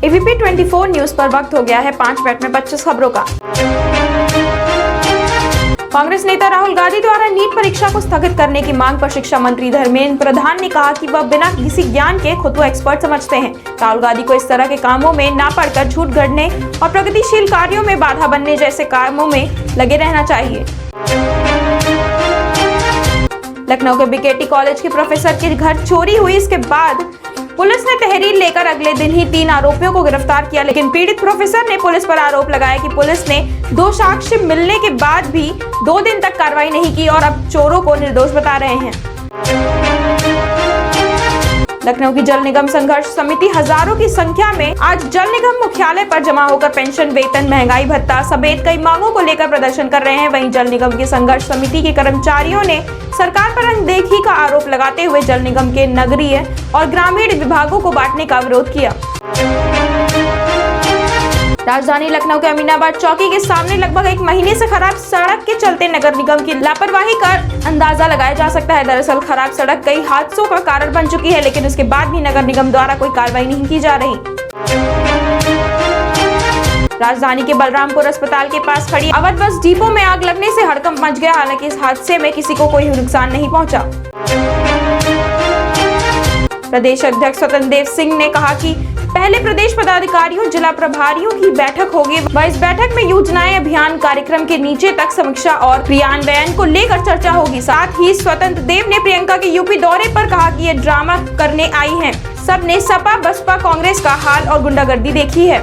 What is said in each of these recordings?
AVP 24 news पर वक्त हो गया है 5 मिनट में 25 खबरों का। कांग्रेस नेता राहुल गांधी द्वारा नीट परीक्षा को स्थगित करने की मांग पर शिक्षा मंत्री धर्मेंद्र प्रधान ने कहा कि वह बिना किसी ज्ञान के खुद को एक्सपर्ट समझते हैं। राहुल गांधी को इस तरह के कामों में ना पड़कर झूठ गढ़ने और प्रगतिशील कार्यों में बाधा बनने जैसे कामों में लगे रहना चाहिए। लखनऊ के बीकेटी कॉलेज के प्रोफेसर के घर चोरी हुई, इसके बाद पुलिस ने तहरीर लेकर अगले दिन ही 3 आरोपियों को गिरफ्तार किया, लेकिन पीड़ित प्रोफेसर ने पुलिस पर आरोप लगाया कि पुलिस ने 2 साक्ष्य मिलने के बाद भी 2 दिन तक कार्रवाई नहीं की और अब चोरों को निर्दोष बता रहे हैं। लखनऊ की जल निगम संघर्ष समिति हजारों की संख्या में आज जल निगम मुख्यालय पर जमा होकर पेंशन, वेतन, महंगाई भत्ता समेत कई मांगों को लेकर प्रदर्शन कर रहे हैं। वहीं जल निगम की संघर्ष समिति के कर्मचारियों ने सरकार पर अनदेखी का आरोप लगाते हुए जल निगम के नगरीय और ग्रामीण विभागों को बांटने का विरोध किया। राजधानी लखनऊ के अमीनाबाद चौकी के सामने लगभग 1 महीने से खराब सड़क के चलते नगर निगम की लापरवाही का अंदाजा लगाया जा सकता है। दरअसल खराब सड़क कई हादसों का कारण बन चुकी है, लेकिन उसके बाद भी नगर निगम द्वारा कोई कार्रवाई नहीं की जा रही। राजधानी के बलरामपुर अस्पताल के पास खड़ी अवध बस डिपो में आग लगने से हड़कंप मच गया। हालांकि इस हादसे में किसी को कोई नुकसान नहीं पहुंचा। प्रदेश अध्यक्ष स्वतंत्र देव सिंह ने कहा कि पहले प्रदेश पदाधिकारियों, जिला प्रभारियों की बैठक होगी। वह इस बैठक में योजनाएं, अभियान, कार्यक्रम के नीचे तक समीक्षा और क्रियान्वयन को लेकर चर्चा होगी। साथ ही स्वतंत्र देव ने प्रियंका के यूपी दौरे पर कहा कि ये ड्रामा करने आई हैं। सबने सपा, बसपा, कांग्रेस का हाल और गुंडागर्दी देखी है।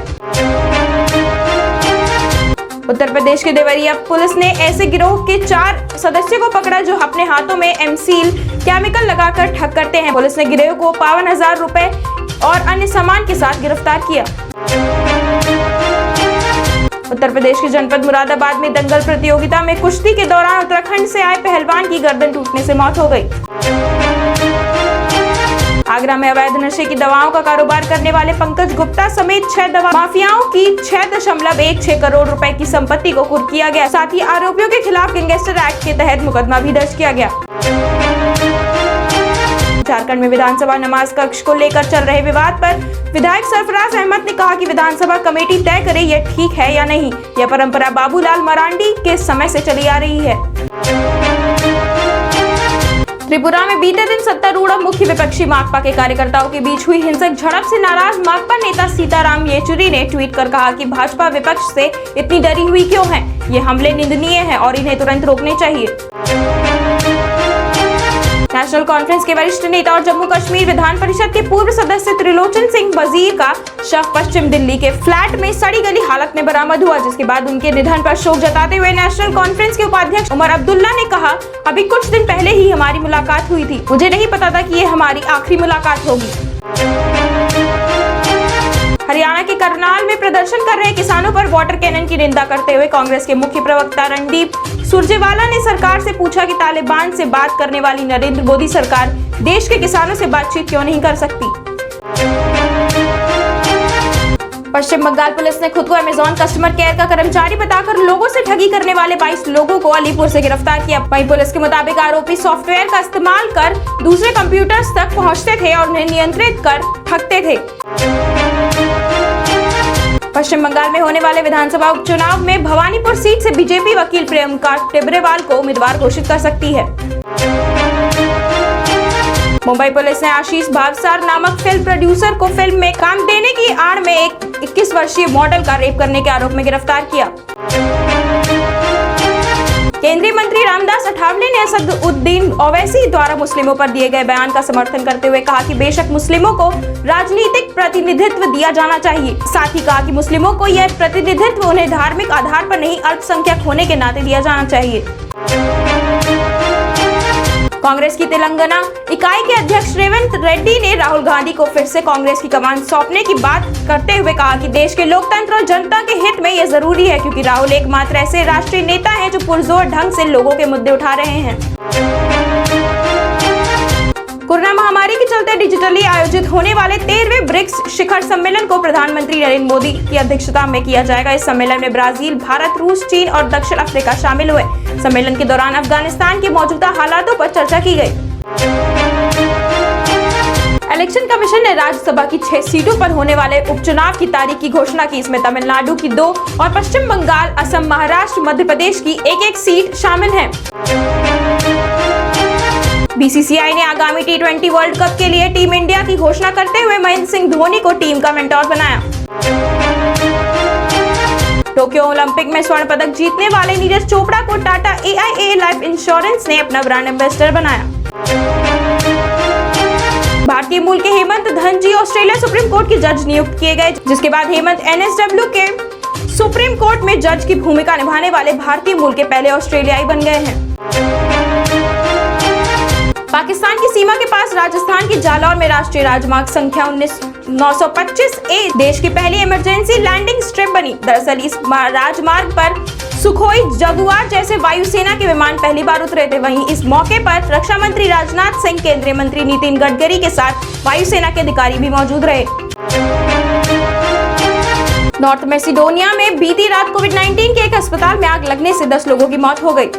उत्तर प्रदेश के देवरिया पुलिस ने ऐसे गिरोह के 4 सदस्यों को पकड़ा जो अपने हाथों में एमसील केमिकल लगाकर ठग करते हैं। पुलिस ने गिरोह को 52,000 रुपए और अन्य सामान के साथ गिरफ्तार किया। उत्तर प्रदेश के जनपद मुरादाबाद में दंगल प्रतियोगिता में कुश्ती के दौरान उत्तराखंड से आए पहलवान की गर्दन टूटने से मौत हो गई। आगरा में अवैध नशे की दवाओं का कारोबार करने वाले पंकज गुप्ता समेत 6 दवा माफियाओं की 6.16 करोड़ रुपए की संपत्ति को कुर्क किया गया। साथ ही आरोपियों के खिलाफ गैंगस्टर एक्ट के तहत मुकदमा भी दर्ज किया गया। झारखंड में विधानसभा नमाज कक्ष को लेकर चल रहे विवाद पर विधायक सरफराज अहमद ने कहा कि विधानसभा कमेटी तय करे ये ठीक है या नहीं। यह परंपरा बाबूलाल मरांडी के समय से चली आ रही है। त्रिपुरा में बीते दिन सत्तारूढ़ मुख्य विपक्षी माकपा के कार्यकर्ताओं के बीच हुई हिंसक झड़प से नाराज माकपा नेता सीताराम येचुरी ने ट्वीट कर कहा कि भाजपा विपक्ष से इतनी डरी हुई क्यों है। ये हमले निंदनीय हैं और इन्हें तुरंत रोकने चाहिए। नेशनल कॉन्फ्रेंस के वरिष्ठ नेता और जम्मू कश्मीर विधान परिषद के पूर्व सदस्य त्रिलोचन सिंह वजीर का शव पश्चिम दिल्ली के फ्लैट में सड़ी गली हालत में बरामद हुआ, जिसके बाद उनके निधन पर शोक जताते हुए नेशनल कॉन्फ्रेंस के उपाध्यक्ष उमर अब्दुल्ला ने कहा, अभी कुछ दिन पहले ही हमारी मुलाकात हुई थी। मुझे नहीं पता था कि ये हमारी आखिरी मुलाकात होगी। हरियाणा के करनाल में प्रदर्शन कर रहे किसानों पर वाटर कैनन की निंदा करते हुए कांग्रेस के मुख्य प्रवक्ता रणदीप सुरजेवाला ने सरकार से पूछा कि तालिबान से बात करने वाली नरेंद्र मोदी सरकार देश के किसानों से बातचीत क्यों नहीं कर सकती। पश्चिम बंगाल पुलिस ने खुद को अमेजॉन कस्टमर केयर का कर्मचारी बताकर लोगों से ठगी करने वाले 22 लोगों को अलीपुर से गिरफ्तार किया। वहीं पुलिस के मुताबिक आरोपी सॉफ्टवेयर का इस्तेमाल कर दूसरे कंप्यूटर्स तक पहुंचते थे और उन्हें नियंत्रित कर ठगते थे। पश्चिम बंगाल में होने वाले विधानसभा उपचुनाव में भवानीपुर सीट से बीजेपी वकील प्रियंका टिब्रेवाल को उम्मीदवार घोषित कर सकती है। मुंबई पुलिस ने आशीष भावसार नामक फिल्म प्रोड्यूसर को फिल्म में काम देने की आड़ में एक 21 वर्षीय मॉडल का रेप करने के आरोप में गिरफ्तार किया। केंद्रीय मंत्री रामदास अठावले ने असदुद्दीन ओवैसी द्वारा मुस्लिमों पर दिए गए बयान का समर्थन करते हुए कहा कि बेशक मुस्लिमों को राजनीतिक प्रतिनिधित्व दिया जाना चाहिए। साथ ही कहा कि मुस्लिमों को यह प्रतिनिधित्व उन्हें धार्मिक आधार पर नहीं, अल्पसंख्यक होने के नाते दिया जाना चाहिए। कांग्रेस की तेलंगाना इकाई के अध्यक्ष रेवंत रेड्डी ने राहुल गांधी को फिर से कांग्रेस की कमान सौंपने की बात करते हुए कहा कि देश के लोकतंत्र और जनता के हित में यह जरूरी है, क्योंकि राहुल एकमात्र ऐसे राष्ट्रीय नेता हैं जो पुरजोर ढंग से लोगों के मुद्दे उठा रहे हैं। कोरोना महामारी के चलते डिजिटली आयोजित होने वाले 13वें ब्रिक्स शिखर सम्मेलन को प्रधानमंत्री नरेंद्र मोदी की अध्यक्षता में किया जाएगा। इस सम्मेलन में ब्राजील, भारत, रूस, चीन और दक्षिण अफ्रीका शामिल हुए। सम्मेलन के दौरान अफगानिस्तान के मौजूदा हालातों पर चर्चा की गई। इलेक्शन कमीशन ने राज्यसभा की 6 सीटों पर होने वाले उपचुनाव की तारीख की घोषणा की। इसमें तमिलनाडु की 2 और पश्चिम बंगाल, असम, महाराष्ट्र, मध्य प्रदेश की एक सीट शामिल है। बीसीसीआई ने आगामी T20 वर्ल्ड कप के लिए टीम इंडिया की घोषणा करते हुए महेंद्र सिंह धोनी को टीम का मेंटोर बनाया। टोक्यो ओलंपिक में स्वर्ण पदक जीतने वाले नीरज चोपड़ा को टाटा AIA लाइफ इंश्योरेंस ने अपना ब्रांड एम्बेसडर बनाया। भारतीय मूल के Hemant Dhanji Australia supreme court के जज नियुक्त किए गए, जिसके बाद हेमंत NSW के सुप्रीम कोर्ट में जज की भूमिका निभाने वाले भारतीय मूल के पहले ऑस्ट्रेलियाई बन गए हैं। पाकिस्तान की सीमा के पास राजस्थान के जालौर में राष्ट्रीय राजमार्ग संख्या 925A देश की पहली इमरजेंसी लैंडिंग स्ट्रिप बनी। दरअसल इस राजमार्ग पर सुखोई, जगुआर जैसे वायुसेना के विमान पहली बार उतरे थे। वहीं इस मौके पर रक्षा मंत्री राजनाथ सिंह, केंद्रीय मंत्री नितिन गडकरी के साथ वायुसेना के अधिकारी भी मौजूद रहे। नॉर्थ मैसेडोनिया में बीती रात कोविड-19 के एक अस्पताल में आग लगने से 10 लोगों की मौत हो गई।